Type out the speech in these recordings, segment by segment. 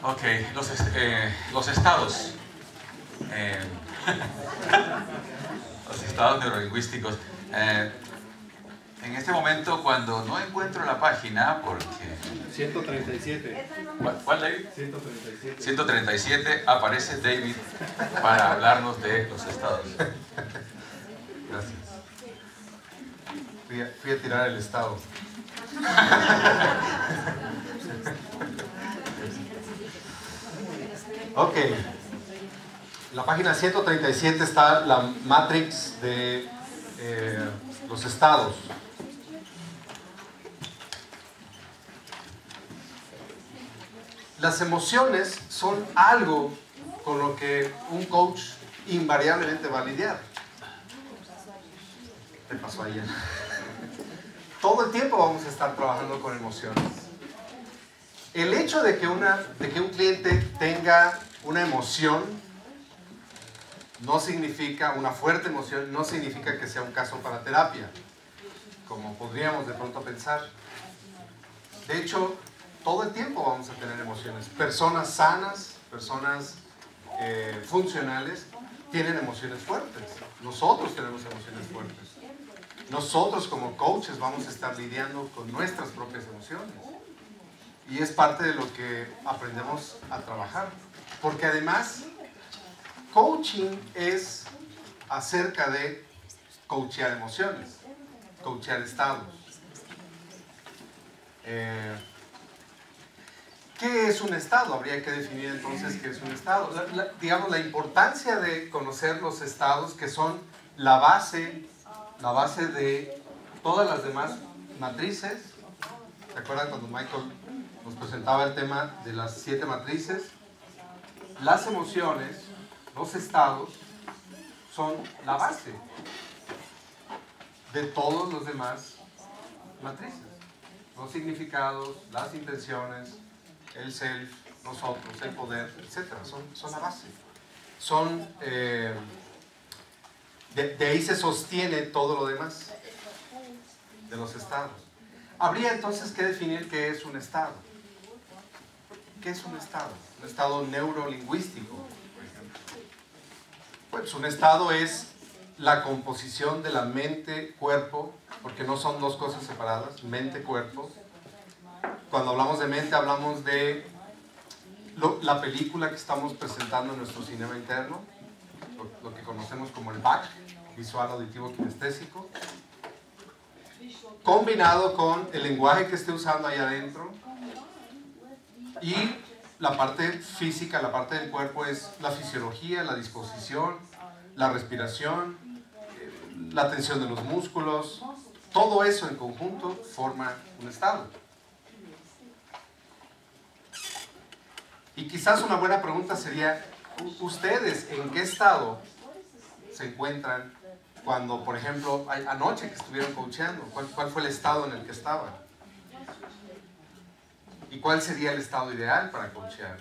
Ok, los estados. Eh, los estados neurolingüísticos. En este momento, cuando no encuentro la página, porque... 137. ¿Cuál, David? 137. 137, aparece David para hablarnos de los estados. Gracias. Fui a tirar el estado. Ok. En la página 137 está la matrix de los estados. Las emociones son algo con lo que un coach invariablemente va a lidiar. ¿Qué pasó ayer? Todo el tiempo vamos a estar trabajando con emociones. El hecho de que un cliente tenga una emoción no significa, una fuerte emoción, no significa que sea un caso para terapia, como podríamos de pronto pensar. De hecho, todo el tiempo vamos a tener emociones. Personas sanas, personas funcionales, tienen emociones fuertes. Nosotros tenemos emociones fuertes. Nosotros como coaches vamos a estar lidiando con nuestras propias emociones. Y es parte de lo que aprendemos a trabajar. Porque además, coaching es acerca de coachear emociones, coachear estados. ¿Qué es un estado? Habría que definir entonces qué es un estado. Digamos, la importancia de conocer los estados, que son la base de todas las demás matrices. ¿Se acuerdan cuando Michael nos presentaba el tema de las 7 matrices? Las emociones, los estados, son la base de todos los demás matrices. Los significados, las intenciones, el self, nosotros, el poder, etc. Son la base. De ahí se sostiene todo lo demás de los estados. Habría entonces que definir qué es un estado. ¿Qué es un estado? Un estado neurolingüístico, por ejemplo. Pues un estado es la composición de la mente-cuerpo, porque no son dos cosas separadas, mente-cuerpo. Cuando hablamos de mente, hablamos de la película que estamos presentando en nuestro cinema interno, lo que conocemos como el VAC, visual, auditivo, kinestésico, combinado con el lenguaje que esté usando ahí adentro, y la parte física, la parte del cuerpo es la fisiología, la disposición, la respiración, la tensión de los músculos. Todo eso en conjunto forma un estado. Y quizás una buena pregunta sería, ¿ustedes en qué estado se encuentran cuando, por ejemplo, anoche que estuvieron coacheando? ¿Cuál fue el estado en el que estaban? ¿Y cuál sería el estado ideal para coachear?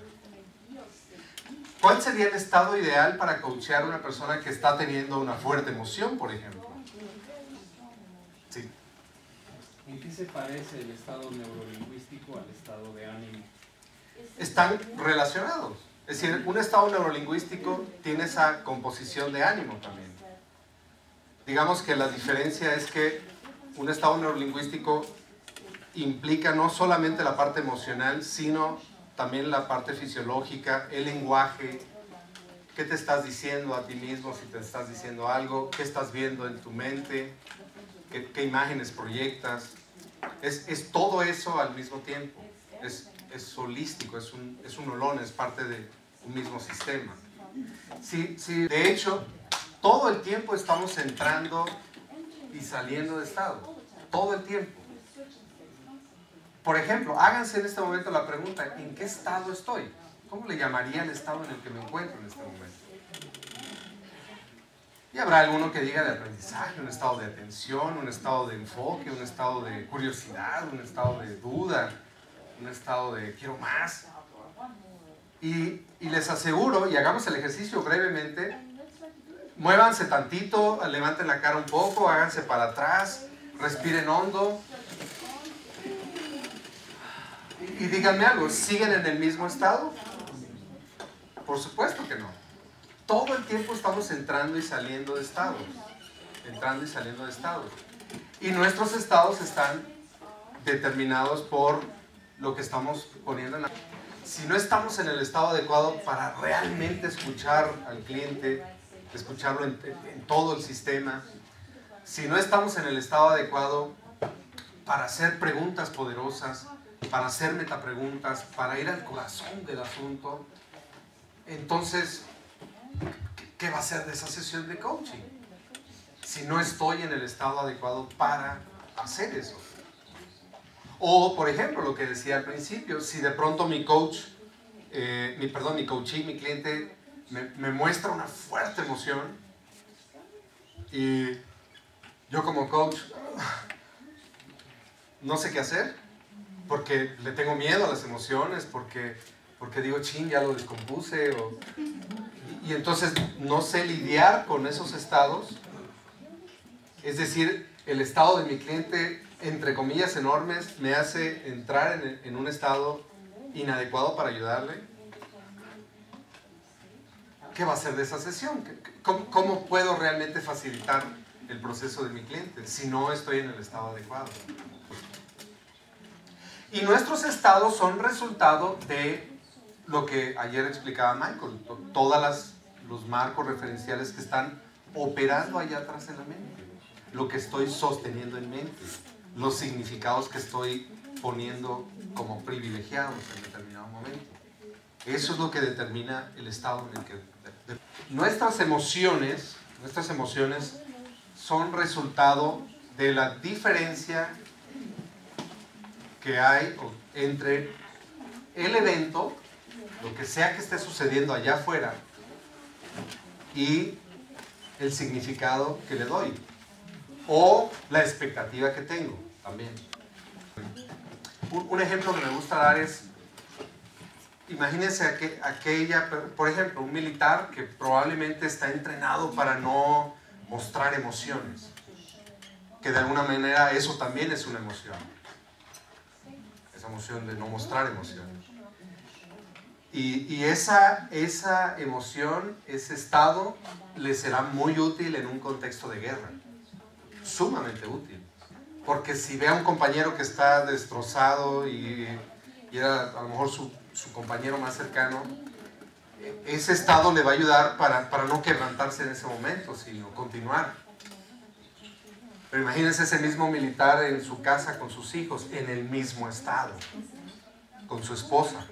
¿Cuál sería el estado ideal para coachear a una persona que está teniendo una fuerte emoción, por ejemplo? Sí. ¿En qué se parece el estado neurolingüístico al estado de ánimo? Están relacionados. Es decir, un estado neurolingüístico tiene esa composición de ánimo también. Digamos que la diferencia es que un estado neurolingüístico implica no solamente la parte emocional, sino también la parte fisiológica, el lenguaje, qué te estás diciendo a ti mismo, si te estás diciendo algo, qué estás viendo en tu mente, qué imágenes proyectas. Es todo eso al mismo tiempo. Es holístico, es un holón, es parte de un mismo sistema. Sí, de hecho, todo el tiempo estamos entrando y saliendo de estado. Todo el tiempo. Por ejemplo, háganse en este momento la pregunta, ¿en qué estado estoy? ¿Cómo le llamaría el estado en el que me encuentro en este momento? Y habrá alguno que diga de aprendizaje, un estado de atención, un estado de enfoque, un estado de curiosidad, un estado de duda, un estado de quiero más. Y les aseguro, y hagamos el ejercicio brevemente, muévanse tantito, levanten la cara un poco, háganse para atrás, respiren hondo. Y díganme algo, ¿siguen en el mismo estado? por supuesto que no. Todo el tiempo estamos entrando y saliendo de estados. Entrando y saliendo de estados. Y nuestros estados están determinados por lo que estamos poniendo en la... Si no estamos en el estado adecuado para realmente escuchar al cliente, escucharlo en todo el sistema, si no estamos en el estado adecuado para hacer preguntas poderosas, para hacer metapreguntas, para ir al corazón del asunto, entonces, ¿qué va a ser de esa sesión de coaching? Si no estoy en el estado adecuado para hacer eso. O, por ejemplo, lo que decía al principio, si de pronto mi coachee, mi cliente me muestra una fuerte emoción y yo como coach no sé qué hacer porque le tengo miedo a las emociones, porque digo, chin, ya lo descompuse, y entonces no sé lidiar con esos estados. Es decir, el estado de mi cliente, entre comillas enormes, me hace entrar en un estado inadecuado para ayudarle. ¿Qué va a hacer de esa sesión? ¿Cómo puedo realmente facilitar el proceso de mi cliente si no estoy en el estado adecuado? Y nuestros estados son resultado de lo que ayer explicaba Michael, todos los marcos referenciales que están operando allá atrás en la mente, lo que estoy sosteniendo en mente, los significados que estoy poniendo como privilegiados en determinado momento. Eso es lo que determina el estado en el que... Nuestras emociones son resultado de la diferencia que hay entre el evento, lo que sea que esté sucediendo allá afuera, y el significado que le doy, o la expectativa que tengo también. Un ejemplo que me gusta dar es, imagínense por ejemplo, un militar que probablemente está entrenado para no mostrar emociones, que de alguna manera eso también es una emoción, esa emoción de no mostrar emociones. Y esa emoción, ese estado, le será muy útil en un contexto de guerra, sumamente útil. Porque si ve a un compañero que está destrozado y era a lo mejor su compañero más cercano, ese estado le va a ayudar para no quebrantarse en ese momento, sino continuar. Pero imagínense ese mismo militar en su casa con sus hijos, en el mismo estado, con su esposa,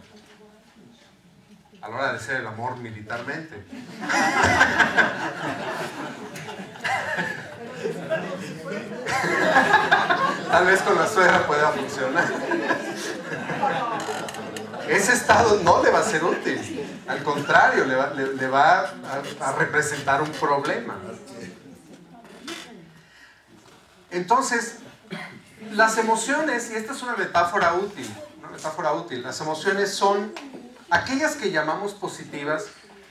a la hora de hacer el amor militarmente. Tal vez con la suegra pueda funcionar. Ese estado no le va a ser útil, al contrario, le va a representar un problema. Entonces, las emociones, y esta es una metáfora útil, las emociones son aquellas que llamamos positivas,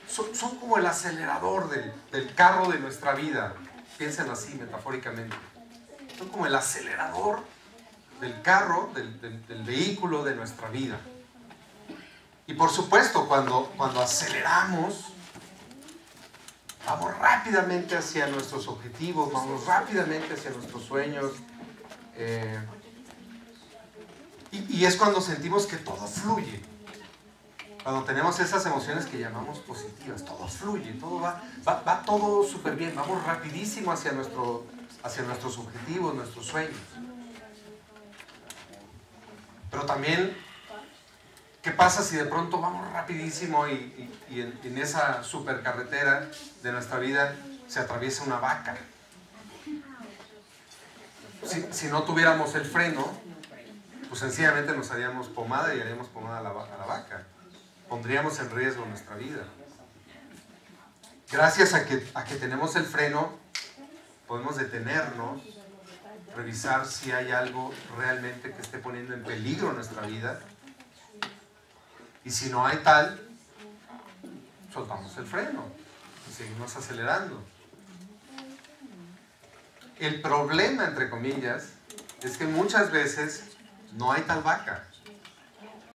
son como el acelerador del carro de nuestra vida. Piensen así metafóricamente. Son como el acelerador del carro, del vehículo de nuestra vida. Y por supuesto, cuando aceleramos, vamos rápidamente hacia nuestros objetivos, vamos rápidamente hacia nuestros sueños. Y es cuando sentimos que todo fluye. Cuando tenemos esas emociones que llamamos positivas, todo fluye, todo va todo súper bien, vamos rapidísimo hacia nuestros objetivos, nuestros sueños. Pero también, ¿qué pasa si de pronto vamos rapidísimo y en esa supercarretera de nuestra vida se atraviesa una vaca? Si no tuviéramos el freno, pues sencillamente nos haríamos pomada y haríamos pomada a la vaca. Pondríamos en riesgo nuestra vida. Gracias a que tenemos el freno, podemos detenernos, revisar si hay algo realmente que esté poniendo en peligro nuestra vida. Y si no hay tal, soltamos el freno y seguimos acelerando. El problema, entre comillas, es que muchas veces no hay tal vaca.